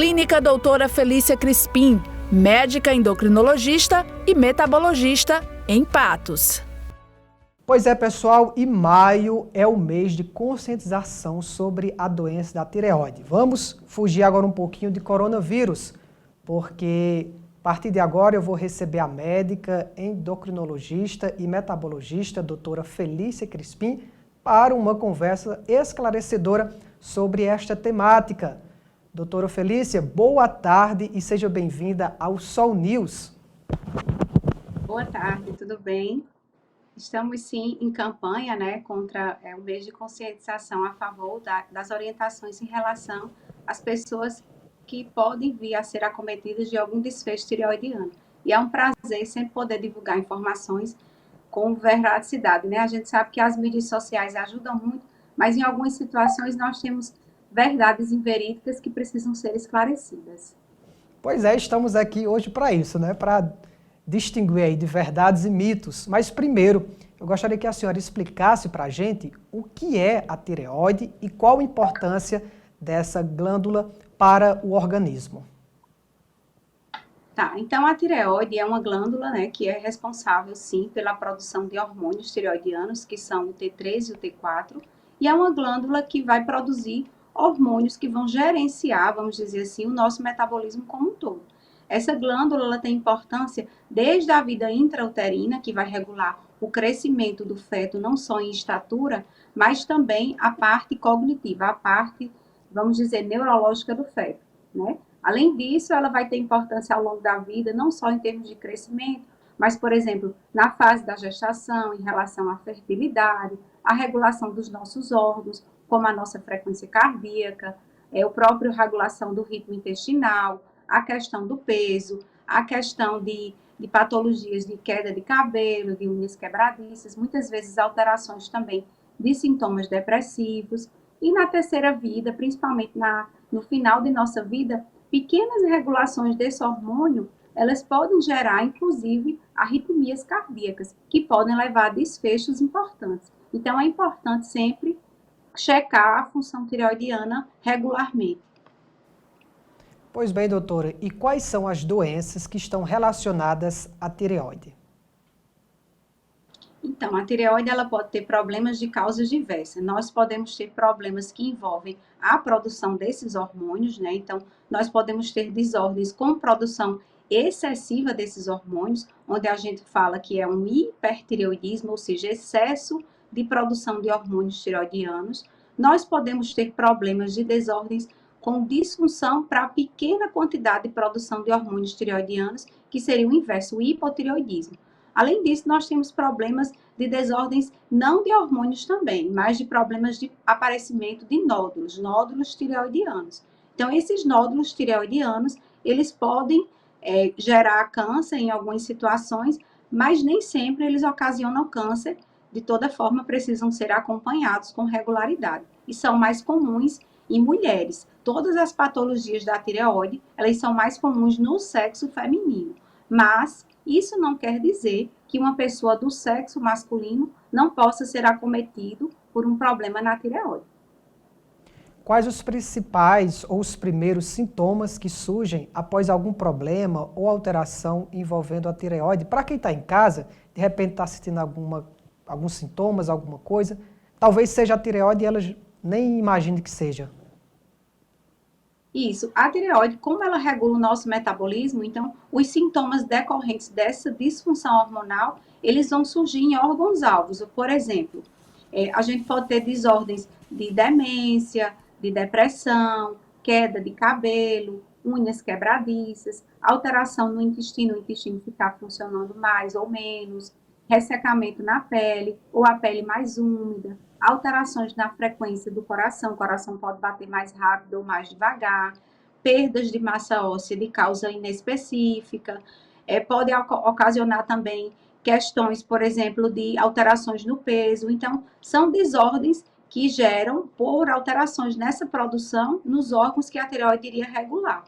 Clínica Doutora Felícia Crispim, médica endocrinologista e metabologista em Patos. Pois é, pessoal, e maio é o mês de conscientização sobre a doença da tireoide. Vamos fugir agora um pouquinho de coronavírus, porque a partir de agora eu vou receber a médica endocrinologista e metabologista, doutora Felícia Crispim, para uma conversa esclarecedora sobre esta temática. Doutora Felícia, boa tarde e seja bem-vinda ao Sol News. Boa tarde, tudo bem? Estamos sim em campanha, contra o mês de conscientização a favor das orientações em relação às pessoas que podem vir a ser acometidas de algum desfecho tireoidiano. E é um prazer sempre poder divulgar informações com veracidade, A gente sabe que as mídias sociais ajudam muito, mas em algumas situações nós temos verdades inverídicas que precisam ser esclarecidas. Pois é, estamos aqui hoje para isso, Para distinguir aí de verdades e mitos. Mas primeiro, eu gostaria que a senhora explicasse para a gente o que é a tireoide e qual a importância dessa glândula para o organismo. Tá, então a tireoide é uma glândula, que é responsável, sim, pela produção de hormônios tireoidianos, que são o T3 e o T4, e é uma glândula que vai produzir hormônios que vão gerenciar, vamos dizer assim, o nosso metabolismo como um todo. Essa glândula ela tem importância desde a vida intrauterina, que vai regular o crescimento do feto, não só em estatura, mas também a parte cognitiva, a parte, vamos dizer, neurológica do feto, Além disso, ela vai ter importância ao longo da vida, não só em termos de crescimento, mas, por exemplo, na fase da gestação, em relação à fertilidade, a regulação dos nossos órgãos, como a nossa frequência cardíaca, a própria regulação do ritmo intestinal, a questão do peso, a questão de patologias de queda de cabelo, de unhas quebradiças, muitas vezes alterações também de sintomas depressivos. E na terceira vida, principalmente no final de nossa vida, pequenas regulações desse hormônio, elas podem gerar, inclusive, arritmias cardíacas, que podem levar a desfechos importantes. Então, é importante sempre checar a função tireoidiana regularmente. Pois bem, doutora, e quais são as doenças que estão relacionadas à tireoide? Então, a tireoide ela pode ter problemas de causas diversas. Nós podemos ter problemas que envolvem a produção desses hormônios, Então, nós podemos ter desordens com produção excessiva desses hormônios, onde a gente fala que é um hipertireoidismo, ou seja, excesso de produção de hormônios tireoidianos. Nós podemos ter problemas de desordens com disfunção para pequena quantidade de produção de hormônios tireoidianos, que seria o inverso, o hipotireoidismo. Além disso, nós temos problemas de desordens não de hormônios também, mas de problemas de aparecimento de nódulos tireoidianos. Então, esses nódulos tireoidianos, eles podem gerar câncer em algumas situações, mas nem sempre eles ocasionam câncer. De toda forma, precisam ser acompanhados com regularidade. E são mais comuns em mulheres. Todas as patologias da tireoide, elas são mais comuns no sexo feminino. Mas isso não quer dizer que uma pessoa do sexo masculino não possa ser acometido por um problema na tireoide. Quais os principais ou os primeiros sintomas que surgem após algum problema ou alteração envolvendo a tireoide? Para quem está em casa, de repente está sentindo alguns sintomas, alguma coisa, talvez seja a tireoide e ela nem imagine que seja. Isso, a tireoide, como ela regula o nosso metabolismo, então os sintomas decorrentes dessa disfunção hormonal, eles vão surgir em órgãos-alvos. Por exemplo, a gente pode ter desordens de demência, de depressão, queda de cabelo, unhas quebradiças, alteração no intestino, o intestino ficar funcionando mais ou menos, ressecamento na pele ou a pele mais úmida, alterações na frequência do coração, o coração pode bater mais rápido ou mais devagar, perdas de massa óssea de causa inespecífica, pode ocasionar também questões, por exemplo, de alterações no peso. Então, são desordens que geram por alterações nessa produção nos órgãos que a tireoide iria regular.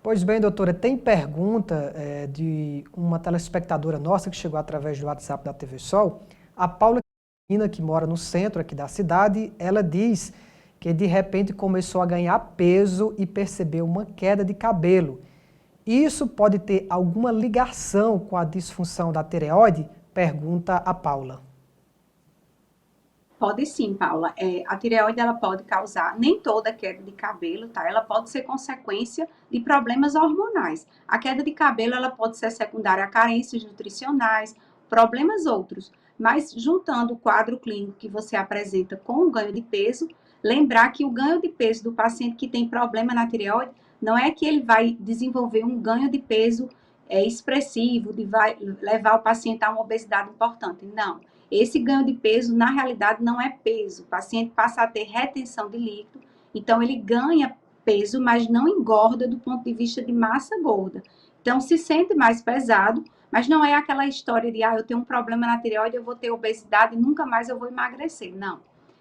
Pois bem, doutora, tem pergunta de uma telespectadora nossa que chegou através do WhatsApp da TV Sol. A Paula, que mora no centro aqui da cidade, ela diz que de repente começou a ganhar peso e percebeu uma queda de cabelo. Isso pode ter alguma ligação com a disfunção da tireoide? Pergunta a Paula. Pode sim, Paula. A tireoide ela pode causar, nem toda queda de cabelo, tá? Ela pode ser consequência de problemas hormonais. A queda de cabelo ela pode ser secundária a carências nutricionais, problemas outros. Mas juntando o quadro clínico que você apresenta com o ganho de peso, lembrar que o ganho de peso do paciente que tem problema na tireoide não é que ele vai desenvolver um ganho de peso expressivo, vai levar o paciente a uma obesidade importante. Não. Esse ganho de peso, na realidade, não é peso. O paciente passa a ter retenção de líquido, então ele ganha peso, mas não engorda do ponto de vista de massa gorda. Então, se sente mais pesado, mas não é aquela história de, eu tenho um problema na tireoide, eu vou ter obesidade e nunca mais eu vou emagrecer. Não.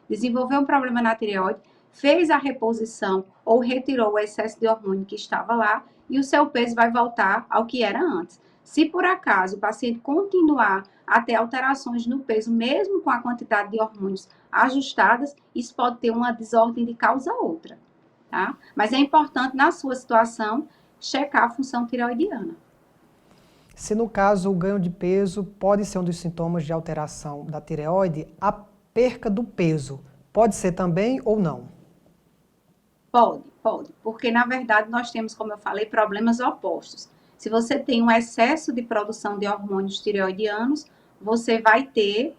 Desenvolveu um problema na tireoide, fez a reposição ou retirou o excesso de hormônio que estava lá e o seu peso vai voltar ao que era antes. Se por acaso o paciente continuar a ter alterações no peso, mesmo com a quantidade de hormônios ajustadas, isso pode ter uma desordem de causa outra, tá? Mas é importante, na sua situação, checar a função tireoidiana. Se no caso o ganho de peso pode ser um dos sintomas de alteração da tireoide, a perca do peso pode ser também ou não? Pode, porque na verdade nós temos, como eu falei, problemas opostos. Se você tem um excesso de produção de hormônios tireoidianos, você vai ter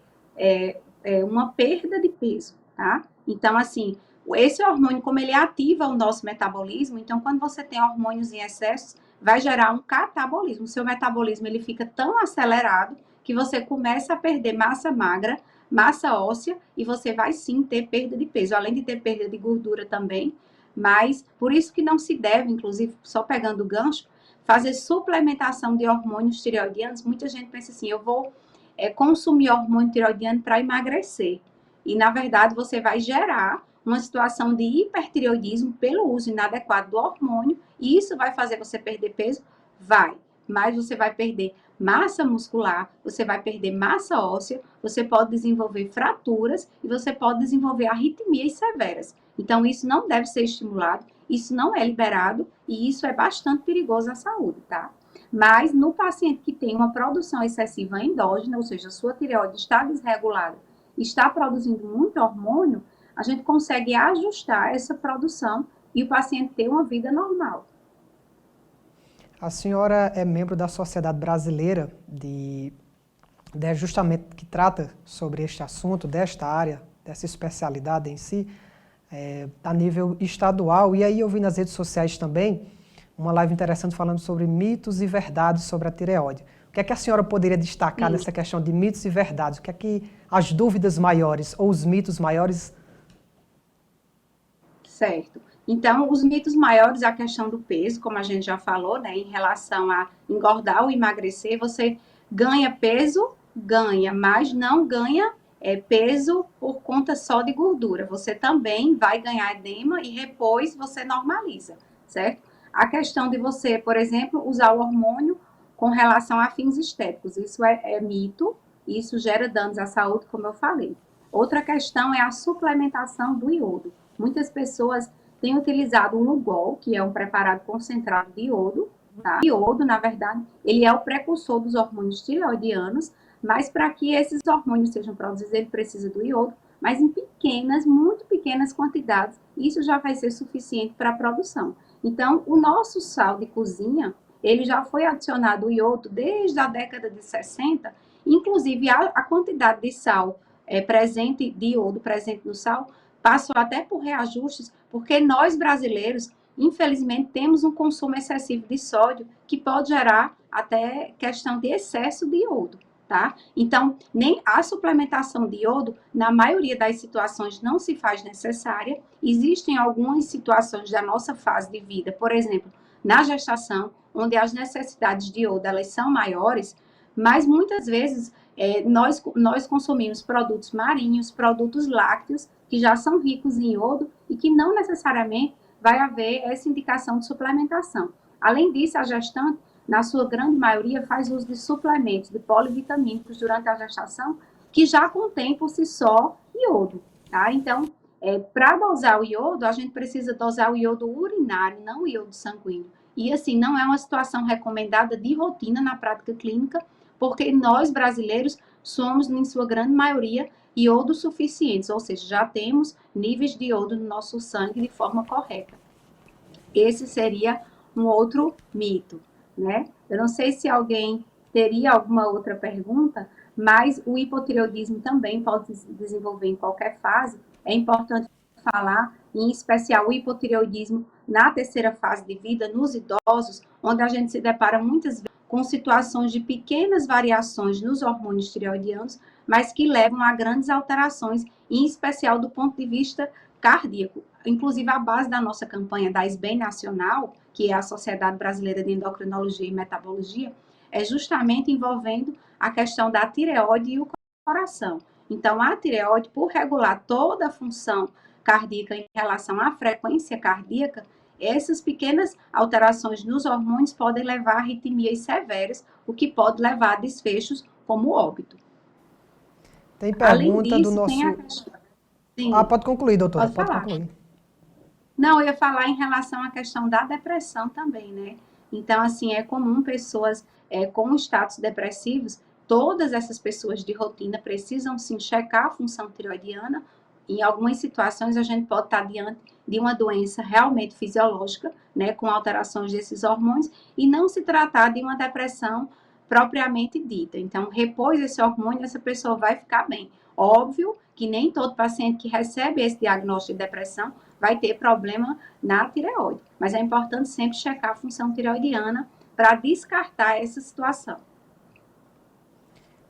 uma perda de peso, tá? Então, assim, esse hormônio, como ele ativa o nosso metabolismo, então quando você tem hormônios em excesso, vai gerar um catabolismo. O seu metabolismo, ele fica tão acelerado que você começa a perder massa magra, massa óssea, e você vai sim ter perda de peso, além de ter perda de gordura também, mas por isso que não se deve, inclusive, só pegando o gancho, fazer suplementação de hormônios tireoidianos. Muita gente pensa assim, eu vou consumir hormônio tireoidiano para emagrecer. E, na verdade, você vai gerar uma situação de hipertireoidismo pelo uso inadequado do hormônio, e isso vai fazer você perder peso? Vai. Mas você vai perder massa muscular, você vai perder massa óssea, você pode desenvolver fraturas e você pode desenvolver arritmias severas. Então, isso não deve ser estimulado, isso não é liberado e isso é bastante perigoso à saúde, tá? Mas no paciente que tem uma produção excessiva endógena, ou seja, a sua tireoide está desregulada, está produzindo muito hormônio, a gente consegue ajustar essa produção e o paciente ter uma vida normal. A senhora é membro da Sociedade Brasileira de Ajustamento, que trata sobre este assunto, desta área, dessa especialidade em si, a nível estadual. E aí eu vi nas redes sociais também uma live interessante falando sobre mitos e verdades sobre a tireoide. O que é que a senhora poderia destacar nessa questão de mitos e verdades? O que é que as dúvidas maiores ou os mitos maiores? Certo. Então, os mitos maiores, a questão do peso, como a gente já falou, né, em relação a engordar ou emagrecer, você ganha peso, ganha, mas não ganha peso por conta só de gordura. Você também vai ganhar edema e depois você normaliza, certo? A questão de você, por exemplo, usar o hormônio com relação a fins estéticos, isso é mito, isso gera danos à saúde, como eu falei. Outra questão é a suplementação do iodo. Muitas pessoas têm utilizado o Lugol, que é um preparado concentrado de iodo, tá? O iodo, na verdade, ele é o precursor dos hormônios tireoidianos, mas para que esses hormônios sejam produzidos, ele precisa do iodo, mas em pequenas, muito pequenas quantidades, isso já vai ser suficiente para a produção. Então, o nosso sal de cozinha, ele já foi adicionado o iodo desde a década de 60, inclusive a quantidade de sal presente, de iodo presente no sal, passou até por reajustes, porque nós brasileiros, infelizmente, temos um consumo excessivo de sódio, que pode gerar até questão de excesso de iodo, tá? Então, nem a suplementação de iodo, na maioria das situações, não se faz necessária. Existem algumas situações da nossa fase de vida, por exemplo, na gestação, onde as necessidades de iodo, elas são maiores, mas muitas vezes nós consumimos produtos marinhos, produtos lácteos, que já são ricos em iodo e que não necessariamente vai haver essa indicação de suplementação. Além disso, a gestante, na sua grande maioria, faz uso de suplementos, de polivitamínicos durante a gestação, que já contém por si só iodo, tá? Então, Para dosar o iodo, a gente precisa dosar o iodo urinário, não o iodo sanguíneo. E assim, não é uma situação recomendada de rotina na prática clínica, porque nós brasileiros somos, em sua grande maioria, iodo suficientes, ou seja, já temos níveis de iodo no nosso sangue de forma correta. Esse seria um outro mito, né? Eu não sei se alguém teria alguma outra pergunta, mas o hipotireoidismo também pode se desenvolver em qualquer fase. É importante falar, em especial, o hipotireoidismo na terceira fase de vida, nos idosos, onde a gente se depara muitas vezes com situações de pequenas variações nos hormônios tireoidianos, mas que levam a grandes alterações, em especial do ponto de vista cardíaco. Inclusive, a base da nossa campanha da SBEM Nacional, que é a Sociedade Brasileira de Endocrinologia e Metabologia, é justamente envolvendo a questão da tireoide e o coração. Então, a tireoide, por regular toda a função cardíaca em relação à frequência cardíaca, essas pequenas alterações nos hormônios podem levar a arritmias severas, o que pode levar a desfechos como óbito. Tem pergunta Além disso, do nosso... tem a questão... Sim, pode concluir, doutora. pode falar. Concluir. Não, eu ia falar em relação à questão da depressão também, né? Então, assim, é comum pessoas com status depressivos, todas essas pessoas de rotina precisam, sim, checar a função tireoidiana. Em algumas situações, a gente pode estar diante de uma doença realmente fisiológica, né, com alterações desses hormônios, e não se tratar de uma depressão propriamente dita. Então, repôs esse hormônio, essa pessoa vai ficar bem. Óbvio que nem todo paciente que recebe esse diagnóstico de depressão vai ter problema na tireoide, mas é importante sempre checar a função tireoidiana para descartar essa situação.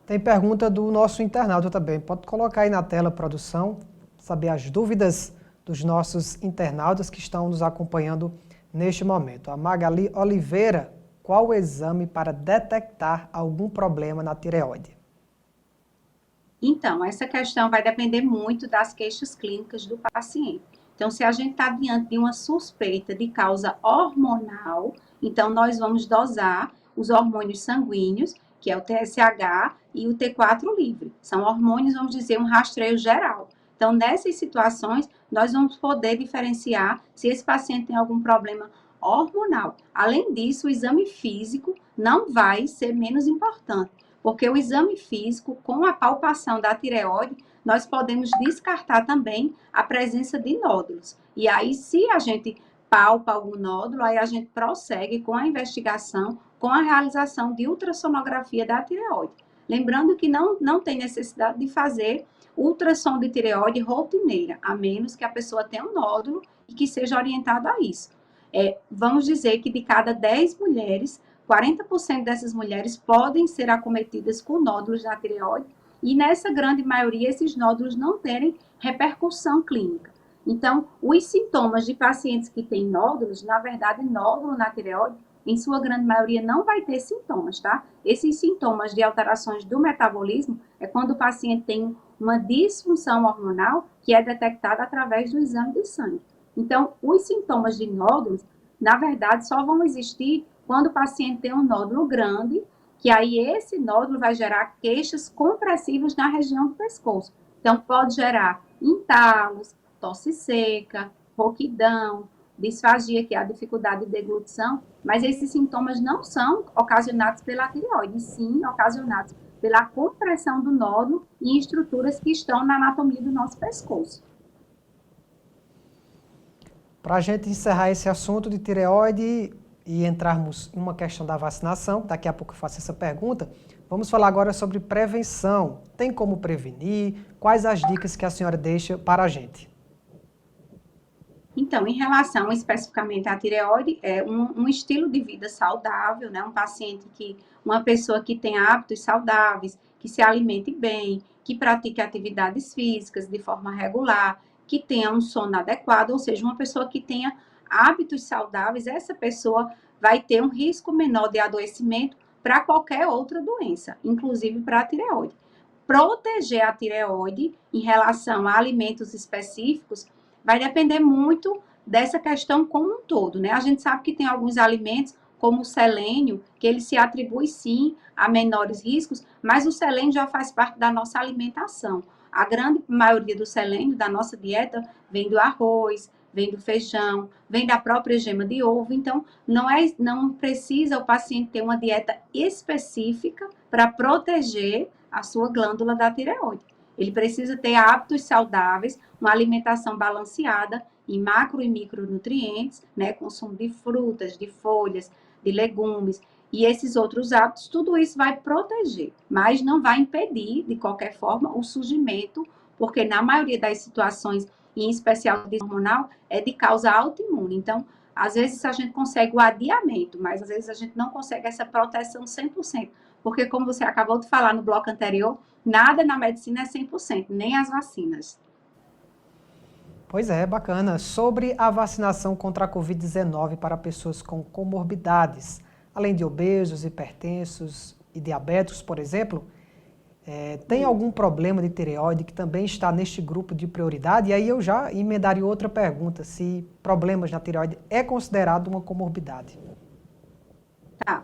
Tem pergunta do nosso internauta também. Pode colocar aí na tela, produção, saber as dúvidas dos nossos internautas que estão nos acompanhando neste momento. A Magali Oliveira, qual o exame para detectar algum problema na tireoide? Então, essa questão vai depender muito das queixas clínicas do paciente. Então, se a gente está diante de uma suspeita de causa hormonal, então nós vamos dosar os hormônios sanguíneos, que é o TSH e o T4 livre. São hormônios, vamos dizer, um rastreio geral. Então, nessas situações, nós vamos poder diferenciar se esse paciente tem algum problema hormonal. Além disso, o exame físico não vai ser menos importante, porque o exame físico, com a palpação da tireoide, nós podemos descartar também a presença de nódulos. E aí, se a gente palpa algum nódulo, aí a gente prossegue com a investigação, com a realização de ultrassonografia da tireoide. Lembrando que não tem necessidade de fazer ultrassom de tireoide rotineira, a menos que a pessoa tenha um nódulo e que seja orientado a isso. Vamos dizer que de cada 10 mulheres, 40% dessas mulheres podem ser acometidas com nódulos na tireoide, e nessa grande maioria, esses nódulos não terem repercussão clínica. Então, os sintomas de pacientes que têm nódulos, na verdade, nódulo na tireoide, em sua grande maioria, não vai ter sintomas, tá? Esses sintomas de alterações do metabolismo é quando o paciente tem uma disfunção hormonal que é detectada através do exame de sangue. Então, os sintomas de nódulos, na verdade, só vão existir quando o paciente tem um nódulo grande, que aí esse nódulo vai gerar queixas compressivas na região do pescoço. Então, pode gerar entalos, tosse seca, rouquidão, disfagia, que é a dificuldade de deglutição, mas esses sintomas não são ocasionados pela tireoide, sim ocasionados pela compressão do nódulo em estruturas que estão na anatomia do nosso pescoço. Para a gente encerrar esse assunto de tireoide e entrarmos em uma questão da vacinação, daqui a pouco eu faço essa pergunta, vamos falar agora sobre prevenção. Tem como prevenir? Quais as dicas que a senhora deixa para a gente? Então, em relação especificamente à tireoide, é um estilo de vida saudável, né? Uma pessoa que tem hábitos saudáveis, que se alimente bem, que pratique atividades físicas de forma regular, que tenha um sono adequado, ou seja, uma pessoa que tenha hábitos saudáveis, essa pessoa vai ter um risco menor de adoecimento para qualquer outra doença, inclusive para a tireoide. Proteger a tireoide em relação a alimentos específicos vai depender muito dessa questão como um todo, né? A gente sabe que tem alguns alimentos, como o selênio, que ele se atribui sim a menores riscos, mas o selênio já faz parte da nossa alimentação. A grande maioria do selênio da nossa dieta vem do arroz, vem do feijão, vem da própria gema de ovo. Então, não precisa o paciente ter uma dieta específica para proteger a sua glândula da tireoide. Ele precisa ter hábitos saudáveis, uma alimentação balanceada em macro e micronutrientes, né, consumo de frutas, de folhas, de legumes, e esses outros hábitos, tudo isso vai proteger, mas não vai impedir, de qualquer forma, o surgimento, porque na maioria das situações, em especial de hormonal, é de causa autoimune. Então, às vezes a gente consegue o adiamento, mas às vezes a gente não consegue essa proteção 100%, porque como você acabou de falar no bloco anterior, nada na medicina é 100%, nem as vacinas. Pois é, bacana. Sobre a vacinação contra a Covid-19 para pessoas com comorbidades, além de obesos, hipertensos e diabéticos, por exemplo, tem algum problema de tireoide que também está neste grupo de prioridade? E aí eu já emendaria outra pergunta, se problemas na tireoide é considerado uma comorbidade. Tá.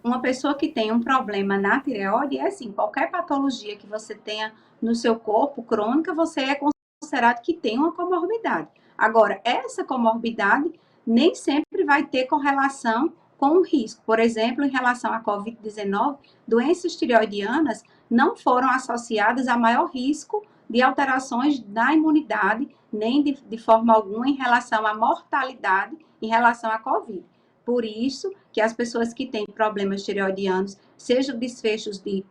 Uma pessoa que tem um problema na tireoide, é assim, qualquer patologia que você tenha no seu corpo, crônica, você é considerado que tem uma comorbidade. Agora, essa comorbidade nem sempre vai ter correlação com o risco. Por exemplo, em relação à Covid-19, doenças tireoidianas não foram associadas a maior risco de alterações da imunidade, nem de forma alguma em relação à mortalidade em relação à Covid. Por isso que as pessoas que têm problemas tireoidianos, sejam desfechos de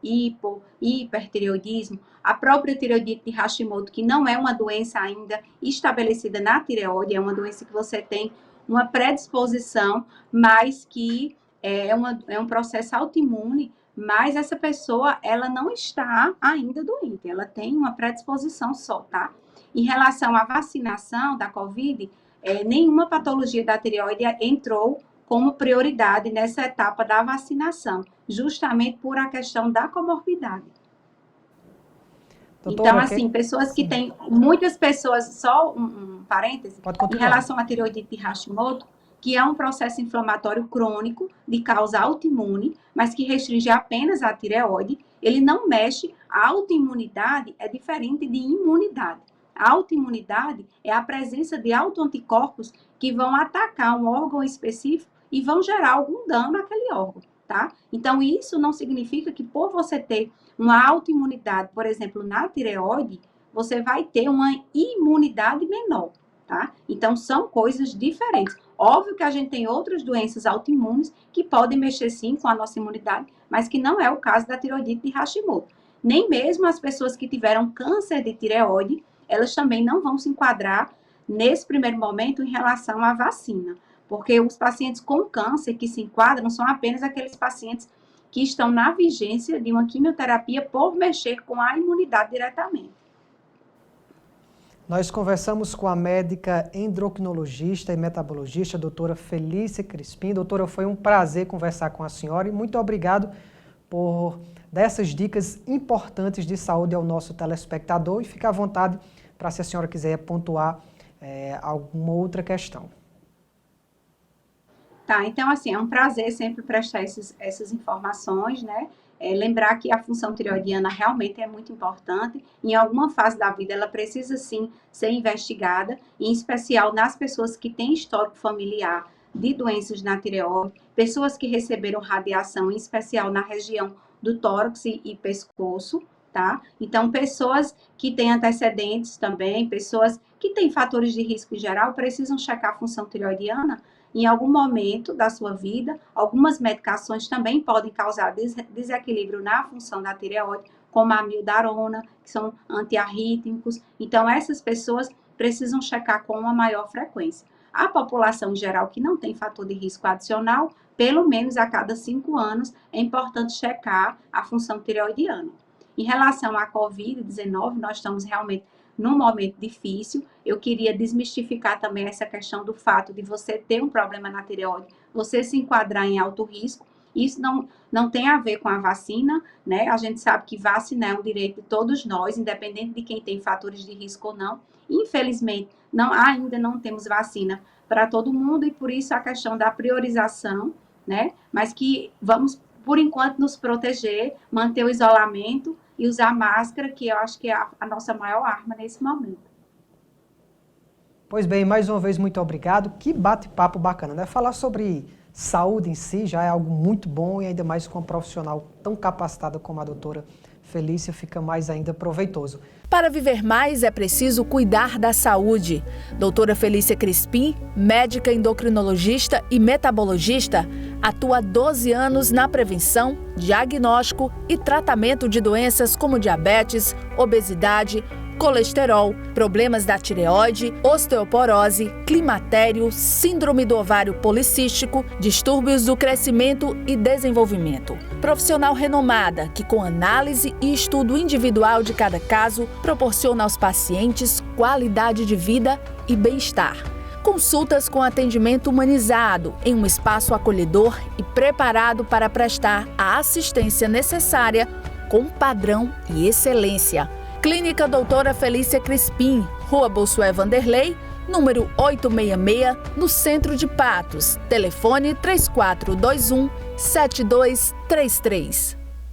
hipertireoidismo, a própria tireoidite de Hashimoto, que não é uma doença ainda estabelecida na tireoide, é uma doença que você tem uma predisposição, mas que é um processo autoimune, mas essa pessoa, ela não está ainda doente, ela tem uma predisposição só, tá? Em relação à vacinação da Covid, nenhuma patologia da tireoide entrou como prioridade nessa etapa da vacinação, justamente por a questão da comorbidade. Doutora, então, assim, pessoas que têm, muitas pessoas, só um parêntese, em relação à tireoidite de Hashimoto, que é um processo inflamatório crônico de causa autoimune, mas que restringe apenas a tireoide, ele não mexe, a autoimunidade é diferente de imunidade. A autoimunidade é a presença de autoanticorpos que vão atacar um órgão específico e vão gerar algum dano naquele órgão, tá? Então, isso não significa que por você ter uma autoimunidade, por exemplo, na tireoide, você vai ter uma imunidade menor, tá? Então, são coisas diferentes. Óbvio que a gente tem outras doenças autoimunes que podem mexer sim com a nossa imunidade, mas que não é o caso da tireoidite de Hashimoto. Nem mesmo as pessoas que tiveram câncer de tireoide, elas também não vão se enquadrar nesse primeiro momento em relação à vacina. Porque os pacientes com câncer que se enquadram são apenas aqueles pacientes que estão na vigência de uma quimioterapia por mexer com a imunidade diretamente. Nós conversamos com a médica endocrinologista e metabologista, a doutora Felícia Crispim. Doutora, foi um prazer conversar com a senhora e muito obrigado por dar essas dicas importantes de saúde ao nosso telespectador e fica à vontade para se a senhora quiser pontuar alguma outra questão. Tá, então assim, é um prazer sempre prestar essas informações, né? Lembrar que a função tireoidiana realmente é muito importante. Em alguma fase da vida, ela precisa sim ser investigada, em especial nas pessoas que têm histórico familiar de doenças na tireoide, pessoas que receberam radiação, em especial na região do tórax e pescoço, tá? Então, pessoas que têm antecedentes também, pessoas que têm fatores de risco em geral, precisam checar a função tireoidiana. Em algum momento da sua vida, algumas medicações também podem causar desequilíbrio na função da tireoide, como a amiodarona, que são antiarrítmicos. Então, essas pessoas precisam checar com uma maior frequência. A população em geral que não tem fator de risco adicional, pelo menos a cada 5 anos, é importante checar a função tireoidiana. Em relação à Covid-19, nós estamos realmente num momento difícil. Eu queria desmistificar também essa questão do fato de você ter um problema na tireoide, você se enquadrar em alto risco. Isso não tem a ver com a vacina, né? A gente sabe que vacinar é um direito de todos nós, independente de quem tem fatores de risco ou não. Infelizmente, ainda não temos vacina para todo mundo e por isso a questão da priorização, né? Mas que vamos, por enquanto, nos proteger, manter o isolamento e usar máscara, que eu acho que é a nossa maior arma nesse momento. Pois bem, mais uma vez, muito obrigado. Que bate-papo bacana, né? Falar sobre saúde em si já é algo muito bom e ainda mais com uma profissional tão capacitada como a doutora Felícia, fica mais ainda proveitoso. Para viver mais é preciso cuidar da saúde. Doutora Felícia Crispim, médica endocrinologista e metabologista, atua há 12 anos na prevenção, diagnóstico e tratamento de doenças como diabetes, obesidade, colesterol, problemas da tireoide, osteoporose, climatério, síndrome do ovário policístico, distúrbios do crescimento e desenvolvimento. Profissional renomada que, com análise e estudo individual de cada caso, proporciona aos pacientes qualidade de vida e bem-estar. Consultas com atendimento humanizado em um espaço acolhedor e preparado para prestar a assistência necessária com padrão e excelência. Clínica Doutora Felícia Crispim, Rua Bossuet Vanderlei, número 866, no centro de Patos. Telefone 3421-7233.